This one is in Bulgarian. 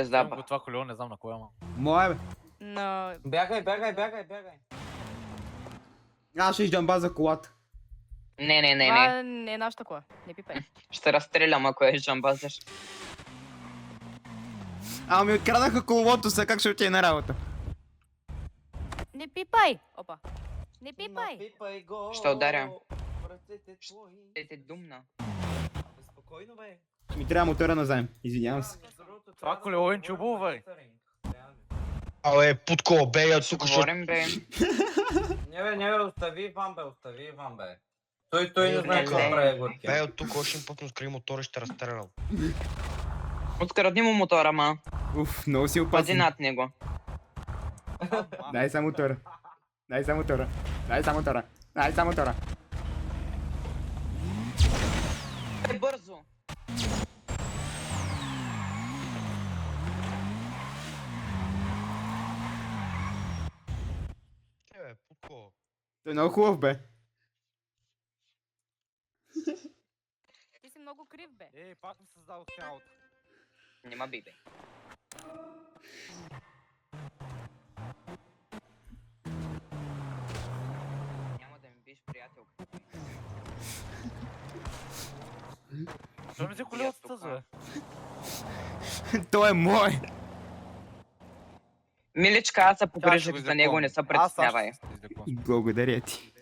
Вземам Пизда. го това колело, не знам на кое, ама. Мое бе. Но... Бягай. Аз ще изджамба за колата. Не. Това не е нашата кола. Не пипай. Ще разстрелям, ако е жамбазиш. Ама ми откраднаха коловото, сега как ще отиде на работа? Не пипай! Опа. Не пипай! Напипай го. Ще ударя. Ръцете твои. Те думна. Спокойно, бе. Ми трябва мотора назаем. Извинявам се. Това колело е чубаво, бе. Абе, Путко, бей, от тук ще... Говорим, бе. Не бе, остави Иван, бе. Той не знае какво прави горки. Бей, от тук още път му скри мотора и ще разстрелям. Открадни му мотора, ма. Уф, много си Пази опасен. над него. Дай са мотора. Дай са мотора. Е, бързо. Бе, Путко. Той е много хубав бе. Ти си много крив, бе. Ей, пак ми създадох тялото. Нема би, бе. Няма да ми биш приятелка. Защо ми взе колелото тази, бе? Той е мой. Миличка, аз се Тя ще погрижих го за него, не се излекувам. Аз притеснявай. ще се излекувам. Благодаря ти.